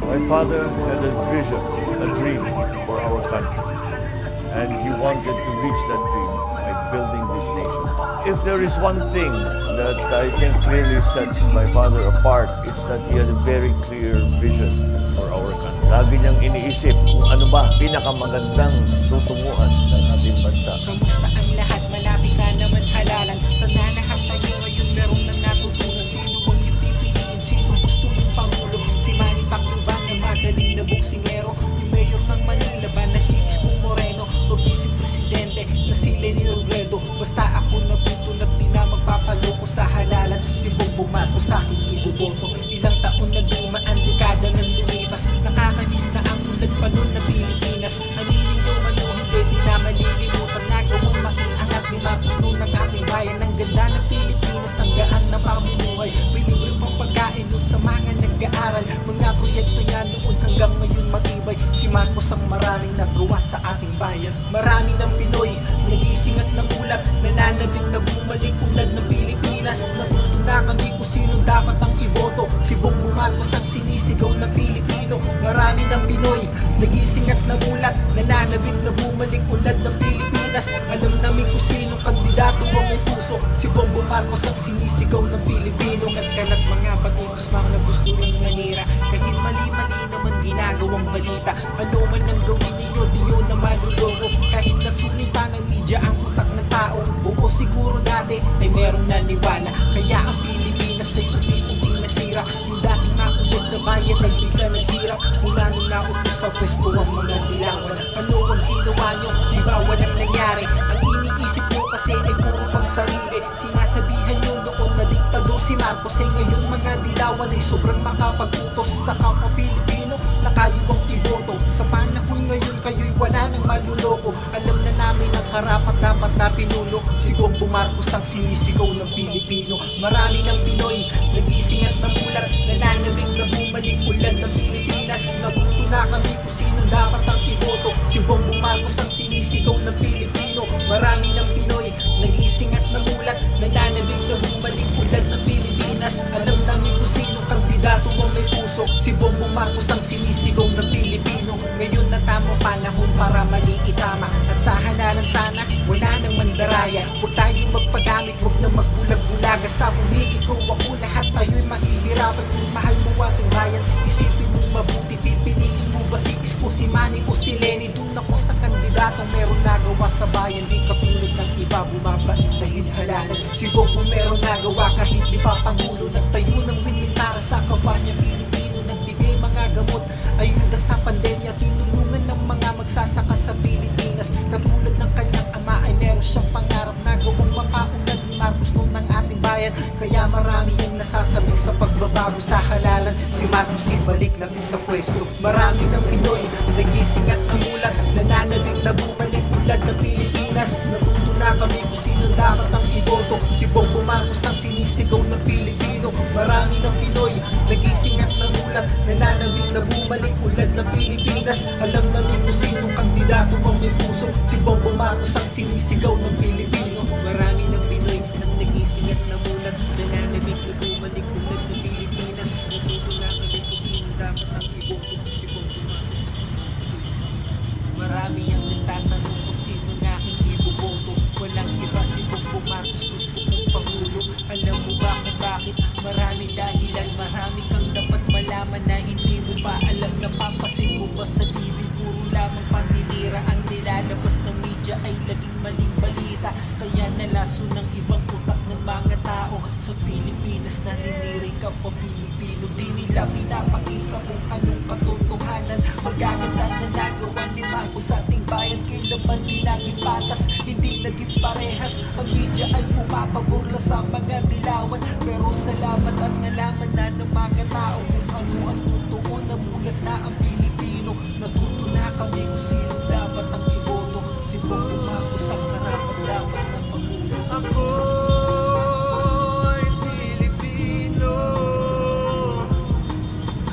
My father had a vision, a dream for our country. And he wanted to reach that dream by building this nation. If there is one thing that I think really sets my father apart, it's that he had a very clear vision for our country. Lagi niyang iniisip kung ano ba pinakamagandang tutunguhan ng ating bansa. Kamusta ang lahat? Malapit na naman halalan. Sana lahat tayo ngayon meron nang natutunan. Sino ang ipipiliin? Sino gusto mong pangulo? Si Manny Pacquiao ba na magaling na boksingero? Yung mayor ng Manila ba na si Isko Moreno? O vice presidente na si Leni Robredo? Basta ako natutunan at di na magpapaloko sa halalan. Si Bongbong Marcos sa aking iboboto. Ilang taon na dumaan, dekada nang lumipas. Nakakamiss na ang ulat pa nun na Pilipinas. Aminin nyo man o hindi, di na malilimutan. Nagawang makiangat ni Marcos noon ang ating bayan. Ang ganda ng Pilipinas, ang gaan ng pamumuhay. May libre pang pagkain nun sa mga nag-aaral. Mga proyekto niya noon hanggang ngayon matibay. Si Marcos ang maraming nagawa sa ating bayan. Marami ng Pinoy, nagising at namulat. Nananabik na bumalik ulad ng Pilipinas. Natuto na kami kung sinong dapat ang iboto. Si Bongbong Marcos ang sinisigaw ng Pilipino. Marami ng Pinoy, nagising at namulat. Nananabik na bumalik ulad ng Pilipinas. Alam namin kung sinong kandidato ang may puso. Si Bongbong Marcos ang sinisigaw ng Pilipino. Nagkalat mga batikos, mga gusto ng manira. Kahit mali-mali naman ginagawang balita. Ano man ang gawin ninyo, di nyo na maluloko. Kahit nasunin pa ng media ang utak ng tao. Oo, siguro dati ay merong naniwala. Kaya ang Pilipinas ay unti-unting nasira. Yung dating makulit na bayan ay bigla naghirap. Mula nung naupo sa pwesto ang mga dilawan. Ano ang ginawa nyo? Di ba walang nangyari? Ang iniisip nyo kasi ay puro pang sarili. Sinasabihan nyo noon na diktador si Marcos. Eh ngayong mga dilawan ay sobrang makapag-utos sa kapwa Pilipino na kayo ang iboto. Sa panahon ngayon kayo'y wala nang maluloko. Alam na namin ang karapat-dapat na pinuno. Si Bongbong Marcos ang sinisigaw ng Pilipino. Marami ng Pinoy, nagising at namulat. Nananabik na bumalik ulan ng Pilipinas. Natuto na kami kung sino dapat ang iboto. Si Bongbong Marcos ang sinisigaw ng Pilipino. Marami ng Pinoy, nagising at namulat. Nananabik na bumalik ulan ng Pilipinas. Alam namin kung sino kandidato ang may puso. Si Bongbong Marcos ang sinisigaw ng Pilipino. Ngayon na tamang panahon para mali itama. At sa halalan sana, wala nang mandaraya. Huwag tayong magpagamit, huwag na magbulag-bulaga. Sa huli, ikaw ako, lahat tayo'y mahihirapan. Kung mahal mo ating bayan, isipin mo mabuti. Pipiliin mo ba si Isko, si Manny o si Leni? Doon ako sa kandidatong meron nagawa sa bayan. Di katulad ng iba, bumabait dahil halalan. Si Bongbong meron nagawa kahit di pa pangulo. Nagtayo ng windmill para sa kampanya Pilipino. Nagbigay mga gamot, ayuda sa pandemya. Tinulungan ng mga magsasaka sa Pilipinas. Katulad ng kanyang ama ay meron siyang pangarap na gawang makaunlad ni Marcos noon ng ating bayan. Kaya marami yung nasasabik sa pagbabago sa halalan. Si Marcos ibalik natin sa pwesto. Marami ng Pinoy, nagising at namulat. Nananabik na bumalik ulad ng Pilipinas. Natuto na kami kung sino dapat ang iboto. Si Bongbong Marcos ang sinisigaw ng Pilipino. Marami ng Pinoy, nagising at namulat. Nananabik na bumalik ulad ng Pilipinas. Alam namin kung sinong kandidato ang may puso. Si Bongbong Marcos ang sinisigaw ng Pilipino. Marami ng Pinoy, nagising at namulat. Nananabik na bumalik ulad ng Pilipinas. Natuto na kami kung sino dapat ang iboto. Si Bongbong Marcos ang sinisigaw. Marami ang nagtatanong kung sino ng aking iboboto. Walang iba, si Bongbong Marcos gusto kong pangulo. Alam mo ba kung bakit? Marami dahilan, marami kang dapat malaman na hindi mo pa alam. Napapasin mo ba sa TV? Puro lamang paninira ang nilalabas ng media ay laging maling balita. Kaya nalaso ng ibang utak ng mga tao. Sa Pilipinas naninirig ka pa Pilipino. Di nila pinapakita kung anong katotohanan. Magaganda na nagawa ni Marcos sa ating bayan. Kailanman di naging patas, hindi naging parehas. Ang media ay pumapaburla sa mga dilawan. Pero salamat at nalaman na ng mga tao kung ano ang totoo. Namulat na ang Pilipino. Natuto na kami kung sino dapat ang iboto. Si Bongbong Marcos ang karapat-dapat na pangulo. Ako ay Pilipino.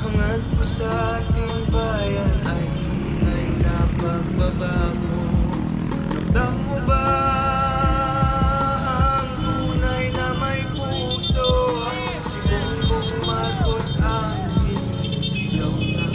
Hangad ko sa ating bayan ay tunay na pagbabago. Ramdam mo ba ang tunay na may puso? Si Bongbong Marcos ang sinisigaw ng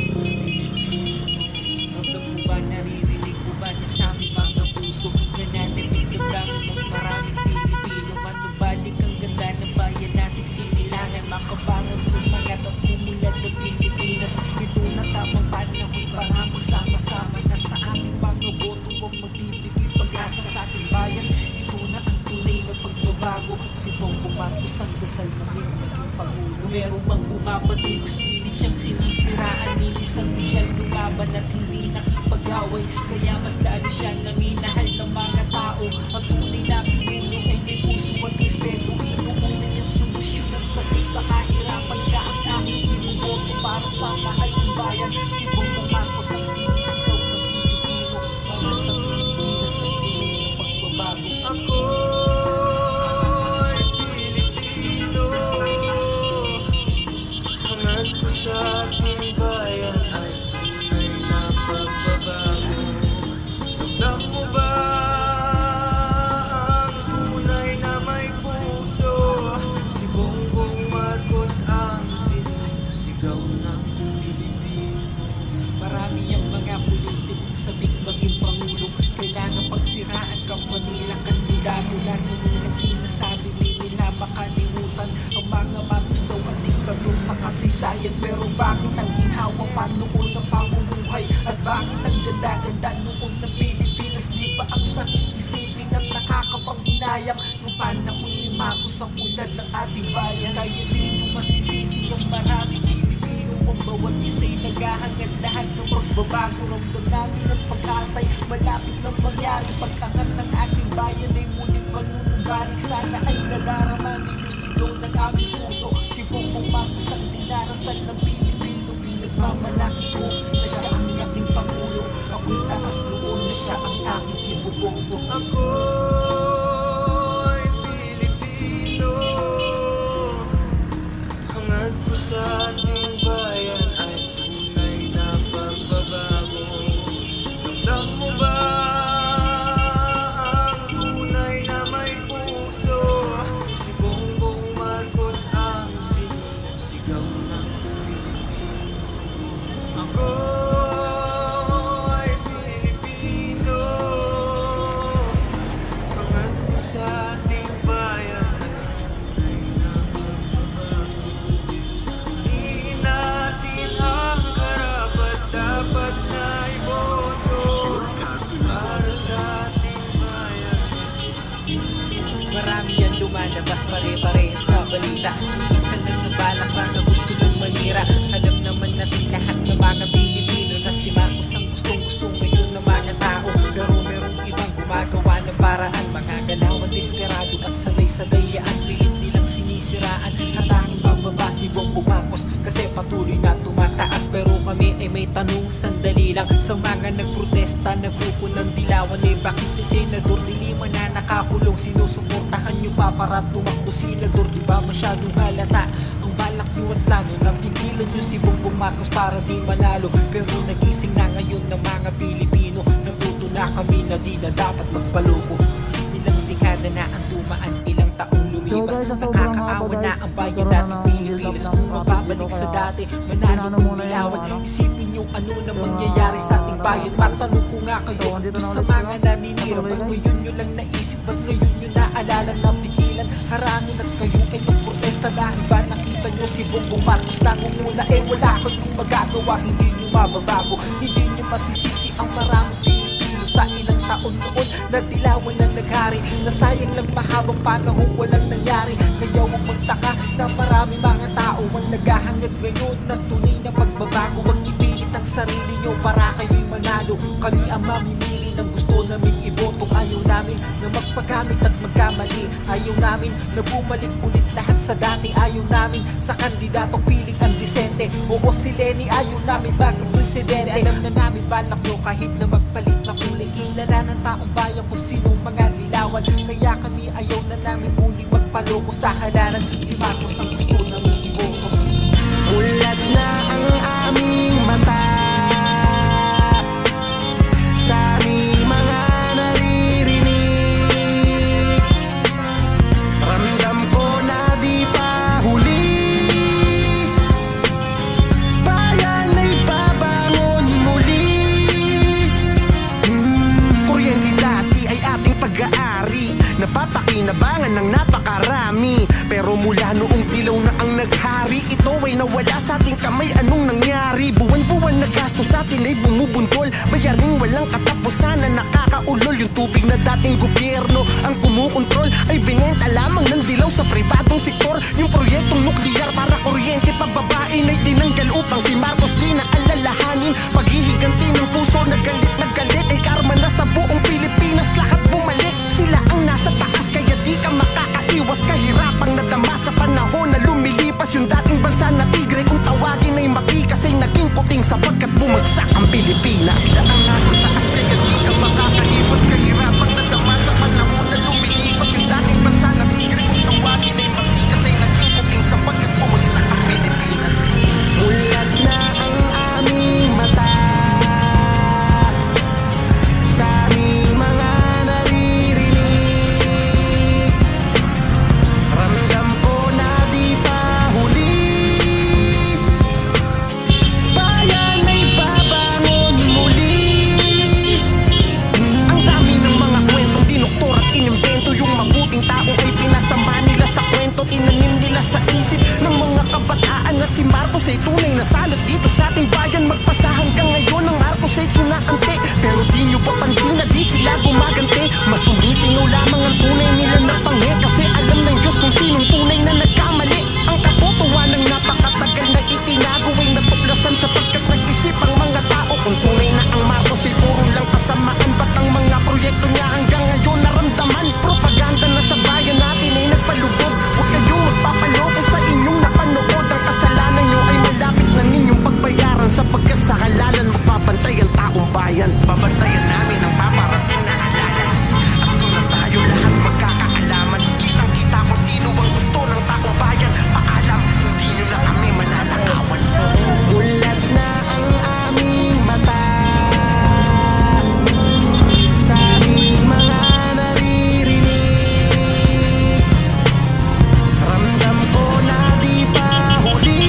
lumaban at hindi nakipag-away. Kaya mas lalo siya naminahal ng mga tao. Ang tunay na pinuno ay may puso at respeto. Inuuna niyang solusyon at sagot sa kahirapan. Siya ang aking inuboto para sa mahal ng bayan. Si Bongbong Marcos ang sinisigaw ng Pilipino para sa Pilipinas at tunay na pagbabago. Ako'y Pilipino, hangad ko sa ating bayan ay tunay na pagbabago. Ramdam mo ba ang tunay na may puso? Si Bongbong Marcos ang sinisigaw ng Pilipino. Marami ang mga politikong sabik maging pangulo. Kailangan pagsiraan kang Manila kandidato. Lagi nilang sinasabi di nila makalimutan ang mga Marcos daw ang diktador sa kasaysayan. Pero bakit ang ginhawa pa noon ng pamumuhay? At bakit ang ganda-ganda noon ng Pilipinas? Di ba ang sakit isipin at nakakapanghinayang nung panahon ni Marcos ang ulan ng ating bayan? Kaya din yung masisisi ang maraming Pilipino. Ang bawat isa'y naghahangad lahat ng pagbabago. Ramdam namin ang pag-asay malapit ng mangyari. Pagtangat ng ating bayan ay muling manunumbalik. Sana ay nadarama ninyo sigaw ng aming puso. Si Bongbong Marcos ang dinarasal ng Pilipino. Pinagmamalaki ko na siya ang aking pangulo. Ako'y taas noon na siya ang aking ibuboto. Ako'y Pilipino, hangad ko sa ating bayan ay tunay na pagbabago. Ramdam mo ba ang tunay na may puso? Si Bongbong Marcos ang sinisigaw ng Pilipino. Ako'y Pilipino, hangad ko sa ating bayan ay tunay na pagbabago. Piliin natin ang karapat-dapat na iboto para sa ating bayan. Marami ang lumalabas pare-parehas na balita. Isa lang na balak mga gusto ng manira. Alam naman natin lahat ng mga Pilipino na si Marcos ang gustong-gustong ngayon ng mga tao. Pero merong ibang gumagawa ng paraan. Mga galawan desperado at sanay sa dayaan. Pilit nilang sinisiraan at tanging bababa si Bongbong Marcos kasi patuloy na tumataas. Pero kami ay may tanong sandali lang sa mga nagprotesta na grupo ng Dilawan. Eh bakit si Senador de Lima na nakakulong sinusuportahan nyo pa para tumakbo senador? Di ba masyadong halata ang balak nyo at plano na pigilan nyo si Bongbong Marcos para di manalo? Pero nagising na ngayon ng mga Pilipino. Natuto na kami na di na dapat magpaloko. Ilang dekada na ang dumaan, ilang taong lumipas. Nakakaawa na ang bayan nating Pilipinas. Kung mababalik sa dati, manalo kung Dilawan. Isipin nyo ano na mangyayari sa ating bayan. Matanong ko nga kayo, doon sa mga naninira, ba't ngayon nyo lang naisip? Ba't ngayon nyo naalala na pigilan, harangin at kayo ay magprotesta? Dahil ba nakita nyo si Bongbong Marcos nangunguna? Eh wala kayong magagawa, hindi nyo mababago. Hindi nyo masisisi ang maraming Pilipino sa ilang taon noon na Dilawan na naghari. Nasayang lang mahabang panahon walang nangyari. Kaya huwag magtaka na marami mga tao ang naghahangad ngayon ng tunay na pagbabago. Huwag ipilit ang sarili nyo para kayo'y manalo. Kami ang mamimili ng gusto naming iboto. Ayaw namin na magpagamit at magkamali. Ayaw namin na bumalik ulit lahat sa dati. Ayaw namin sa kandidatong piling ang disente. Oo si Lenny, ayaw namin magka-presidente. Alam na namin balak nyo kahit na magpalit na kulay. Kilala ng taong bayan kung sinong mga Dilawan. Kaya kami ayaw na namin muli magpaloko sa halalan. Si Marcos ang gusto namin iboto. Mulat na ang aming mata sa aming mga naririnig. Ramdam ko na di pa huli. Bayan ay babangon muli. Kuryente dati ay ating pag-aari. Napapakinabangan ng napakarami. Pero mula noong dilaw na ang naghari, ito ay nawala sa ating kamay. Anong nangyari? Buwan-buwan na gasto sa atin ay bumubuntol. Bayaring walang katapusan na nakakaulol. Yung tubig na dating gobyerno ang kumukontrol ay binenta lamang ng dilaw sa pribadong sektor. Yung proyektong nukleyar para kuryente pagbabain ay tinanggal upang si Marcos di na alalahanin. Paghihigan Pilipinas. Sila ang nasa taas kaya di ka makakaiwas. Kahirapang nadama sa panahon na lumilipas. Yung dating bansa na tigre kung tawagin ay matigas ay naging puting sapagkat bumagsak ang Pilipinas. Mulat na ang aming mata sa aming mga naririnig. Ramdam ko na di pa huli. Bayan ay babangon muli. Ang dami ng mga kwentong dinuktor at inimbento. Yung mabuting tao ay pinasama nila sa kwento. Tinanim nila sa isip ng mga kabataan na si Marcos ay tunay na salot dito sa ating bayan. Magpasa hanggang ngayon ang Marcos ay kinaante. Pero di nyo pa pansin na di sila gumagante. Mas sumisingaw lamang ang tunay nila na panghe. Kasi alam ng Diyos kung sinong tunay na nagkamali. Ang katotohanan ng napakatagal na itinago ay natuklasan sapagkat nag-isip ang mga tao. Kung tunay na ang Marcos ay puro lang kasamaan, ba't ang mga proyekto niya hanggang ngayon naramdaman? Propaganda na sa bayan natin ay nagpalugod. Huwag kayong magpapaloko sa inyong napanood. Ang kasalanan nyo ay malapit na ninyong pagbayaran, sapagkat sa halalan magpapantay ang taong bayan. Babantayan namin ang paparating na halalan. At doon na tayo lahat magkakaalaman. Kitang-kita kung sino ang gusto ng taong bayan. Paalam, hindi nyo na kami mananakawan. Ulat na ang aming mata sa aming mga naririnig. Ramdam ko na di pa huli.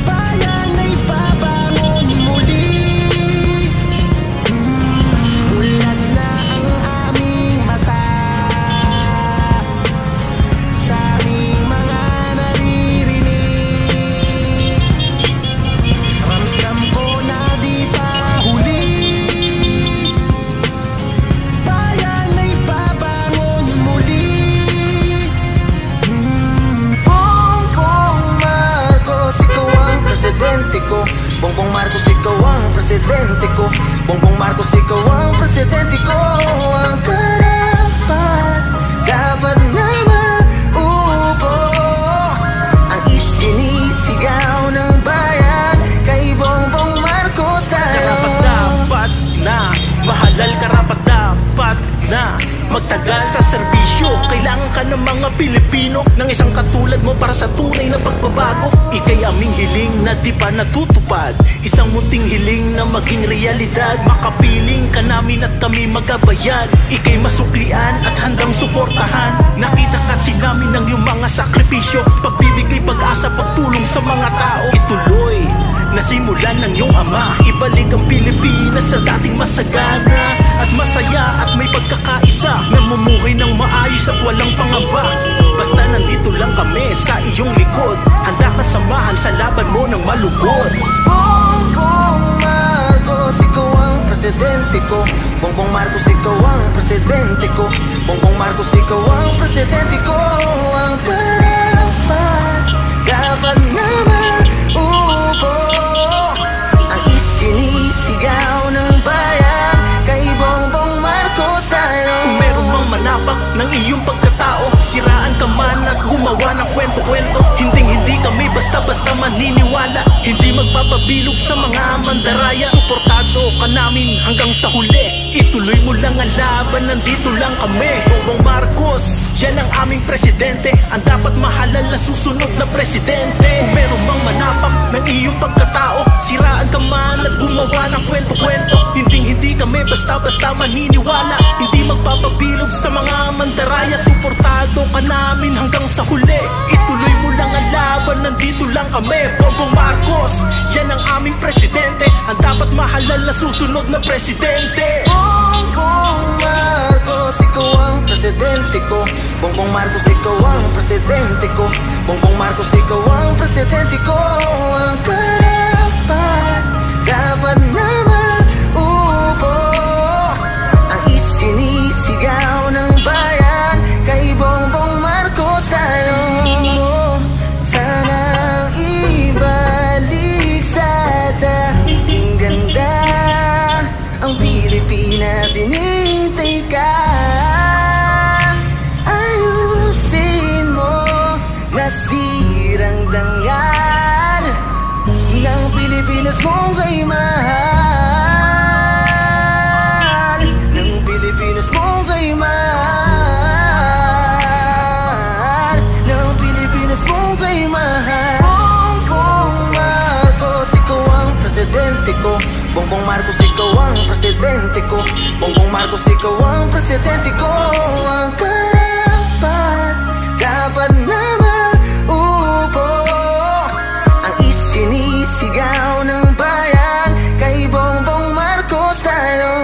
Bayan ay babangon muli. Ulat na ang aming mata sa aming mga naririnig. Ramdam ko na di pa huli. Bayan ay babangon muli. Bongbong Marcos, ikaw ang presidente ko. Bongbong Marcos, ikaw ang presidente ko. Bongbong Marcos, ikaw ang presidente ko. Ang karapat dapat na maupo. Ang isinisigaw ng bayan kay Bongbong Marcos tayo. Karapat dapat na mahalal, karapat dapat na magtagal sa serbisyo. Kailangan ka ng mga Pilipino ng isang katulad mo para sa tunay na pagbabago. Ika'y aming hiling na di pa natutupad. Isang munting hiling na maging realidad. Makapiling ka namin at kami magabayan. Ika'y masuklian at handang suportahan. Nakita kasi namin ng iyong mga sakripisyo. Pagbibigay pag-asa, pagtulong sa mga tao. Ituloy nasimulan ng iyong ama. Ibalik ang Pilipinas sa dating masagana at masaya at may pagkakaisa. Namumuhay ng maayos at walang pangamba. Basta nandito lang kami sa iyong likod. Handa ka samahan sa laban mo ng malugod. Bongbong Marcos, ikaw ang presidente ko. Bongbong Marcos, ikaw ang presidente ko. Bongbong Marcos, ikaw ang presidente ko. Ang karapat dapat na maupo. Ang isinisigaw ng bayan kay Bongbong Marcos tayo. Kung meron mang manapak ng iyong pagkatao, siraan ka man at gumawa ng kwento-kwento. Hindi kami basta-basta maniniwala. Hindi magpapabilog sa mga mandaraya. Suportado ka namin hanggang sa huli. Ituloy mo lang ang laban, nandito lang kami. Bongbong Marcos, yan ang aming presidente. Ang dapat mahalal na susunod na presidente. Kung meron mang manapak ng iyong pagkatao, siraan ka man at gumawa ng kwento-kwento. Hindi kami basta-basta maniniwala. Hindi magpapabilog sa mga mandaraya. Suportado ka namin hanggang sa huli. Ituloy mo lang ang laban, nandito lang kami. Bongbong Marcos, yan ang aming presidente. Ang dapat mahalal na susunod na presidente. Bongbong Marcos, ikaw ang presidente ko. Bongbong Marcos, ikaw ang presidente ko. Bongbong Marcos, ikaw ang presidente ko. Ang karapat dapat na maupo. Ang isinisigaw ng bayan kay Bongbong Marcos tayo. Sanang ibalik sa dating ganda ang Pilipinas, hinintay ka. Ayusin mo nasirang dangal. Pilipinas mong kay mahal, ng Pilipinas mong kay mahal, ng Pilipinas mong kay mahal. Bongbong Marcos, ikaw ang presidente ko. Bongbong Marcos, ikaw ang presidente ko. Bongbong Marcos, ikaw